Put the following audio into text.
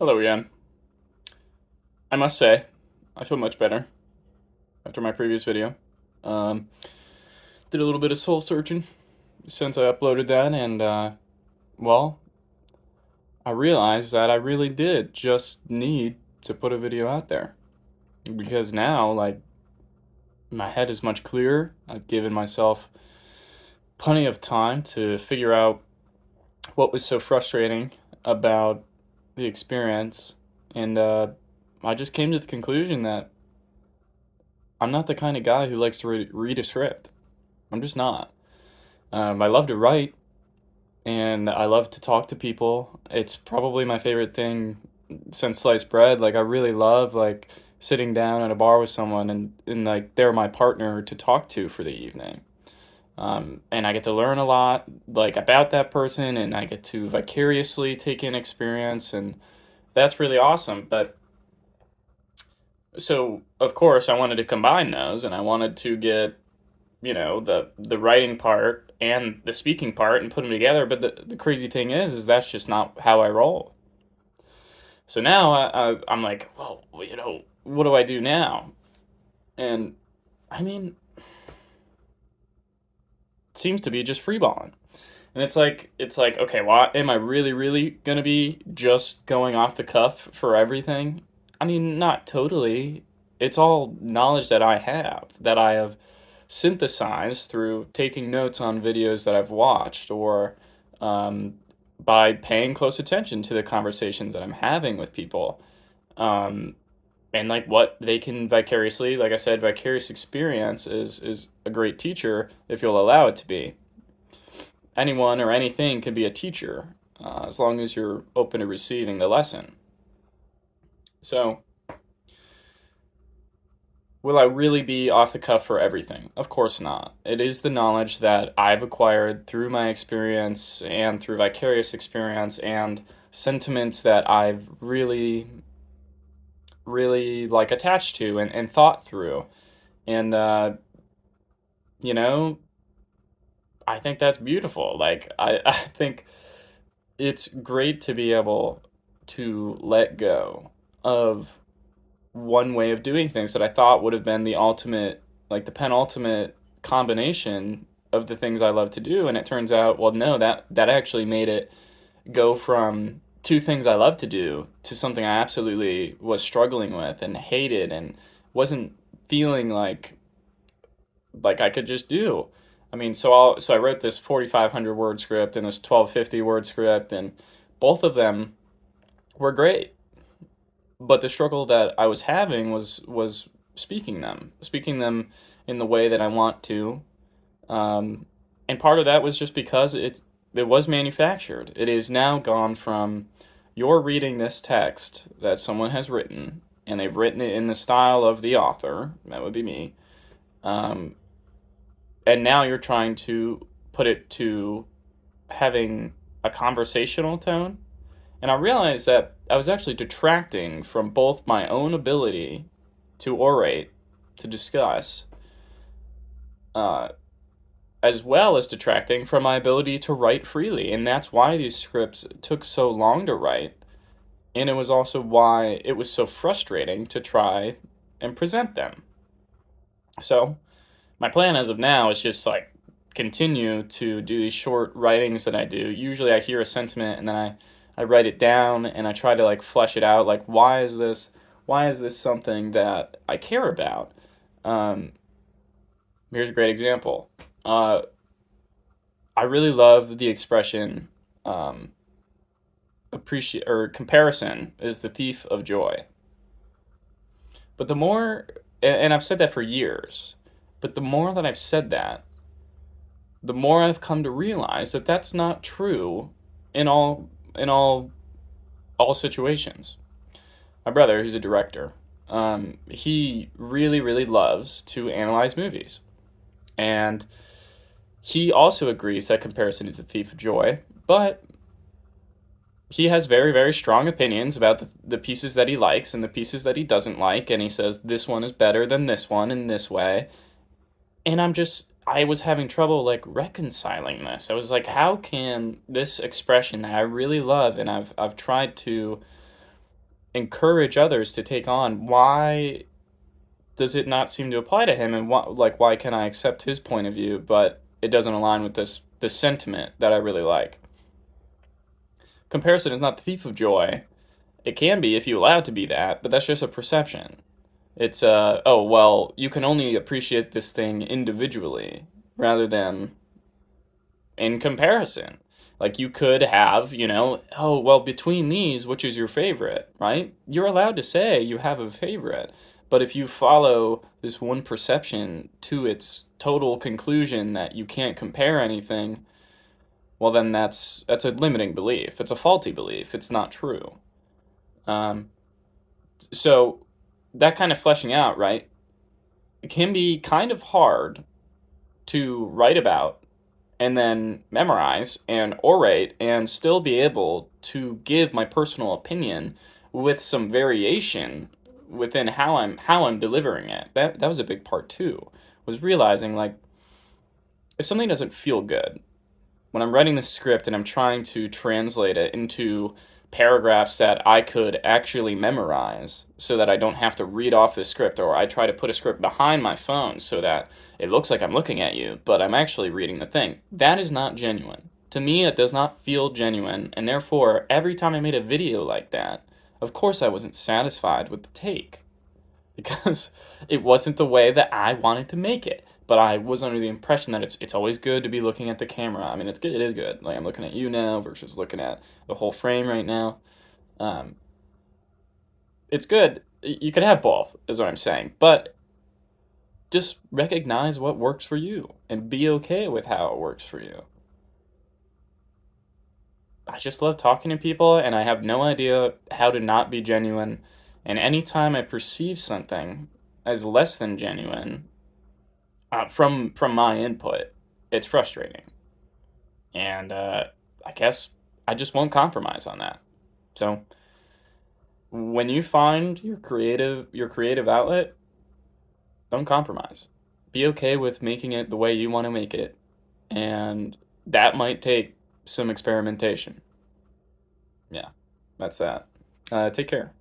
Hello again. I must say, I feel much better after my previous video. Um, did a little bit of soul searching since I uploaded that, and well, I realized that I really did just need to put a video out there because now, like, my head is much clearer. I've given myself plenty of time to figure out what was so frustrating about the experience, and I just came to the conclusion that I'm not the kind of guy who likes to read a script. I'm just not. I love to write and I love to talk to people. It's probably my favorite thing since sliced bread. Like I really love like sitting down at a bar with someone and like they're my partner to talk to for the evening. And I get to learn a lot like about that person and I get to vicariously take in experience and that's really awesome. But so of course I wanted to combine those and I wanted to get the writing part and the speaking part and put them together, but the crazy thing is that's just not how I roll. So now I'm like, well, what do I do now? And I mean, it seems to be just freeballing. And it's like okay, well, am I really gonna be just going off the cuff for everything? I mean, not totally. It's all knowledge that I have synthesized through taking notes on videos that I've watched or um, by paying close attention to the conversations that I'm having with people. Um, and like what they can vicariously, like I said, vicarious experience is a great teacher if you'll allow it to be. Anyone or anything can be a teacher as long as you're open to receiving the lesson. So, will I really be off the cuff for everything? Of course not. It is the knowledge that I've acquired through my experience and through vicarious experience and sentiments that I've really like attached to and thought through. And, you know, I think that's beautiful. Like, I think it's great to be able to let go of one way of doing things that I thought would have been the ultimate, like the penultimate combination of the things I love to do. And it turns out, well, no, that actually made it go from two things I love to do to something I absolutely was struggling with and hated and wasn't feeling like I could just do. I mean, so I wrote this 4,500 word script and this 1,250 word script, and both of them were great. But the struggle that I was having was speaking them in the way that I want to, um, and part of that was just because it was manufactured. It is now gone from you're reading this text that someone has written, and they've written it in the style of the author. That would be me. Um, and now you're trying to put it to having a conversational tone. And I realized that I was actually detracting from both my own ability to orate, to discuss, uh, as well as detracting from my ability to write freely. And that's why these scripts took so long to write. And it was also why it was so frustrating to try and present them. So, my plan as of now is just like continue to do these short writings that I do. Usually I hear a sentiment and then I write it down and I try to like flesh it out. Like, why is this something that I care about? Um, Here's a great example. Uh, I really love the expression appreciate or comparison is the thief of joy. But the more, and I've said that for years, but the more that I've said that, the more I've come to realize that that's not true in all situations. My brother, who's a director, he really loves to analyze movies, and he also agrees that comparison is the thief of joy. But he has very strong opinions about the pieces that he likes and the pieces that he doesn't like, and he says this one is better than this one in this way. And I was having trouble like reconciling this. I was like, how can this expression that I really love and I've tried to encourage others to take on, why does it not seem to apply to him? And why can I accept his point of view, but it doesn't align with this sentiment that I really like? Comparison is not the thief of joy. It can be if you allow it to be that, but that's just a perception. It's oh well, you can only appreciate this thing individually rather than in comparison. Like you could have, oh well, between these, which is your favorite, right? You're allowed to say you have a favorite, but if you follow this one perception to its total conclusion that you can't compare anything, well then that's a limiting belief. It's a faulty belief. It's not true. Um, so that kind of fleshing out, right? It can be kind of hard to write about and then memorize and orate and still be able to give my personal opinion with some variation within how I'm delivering it. That was a big part too. Was realizing like if something doesn't feel good, when I'm writing the script and I'm trying to translate it into paragraphs that I could actually memorize so that I don't have to read off the script, or I try to put a script behind my phone so that it looks like I'm looking at you, but I'm actually reading the thing. That is not genuine. To me, it does not feel genuine, and therefore, every time I made a video like that, of course I wasn't satisfied with the take because it wasn't the way that I wanted to make it. But I was under the impression that it's always good to be looking at the camera. I mean, it's good. It is good. Like I'm looking at you now versus looking at the whole frame right now. Um, it's good. You could have both, is what I'm saying. But just recognize what works for you and be okay with how it works for you. I just love talking to people, and I have no idea how to not be genuine. And anytime I perceive something as less than genuine, from my input, it's frustrating, and I guess I just won't compromise on that. So when you find your creative outlet, don't compromise. Be okay with making it the way you want to make it, and that might take some experimentation. Yeah, that's that. Take care.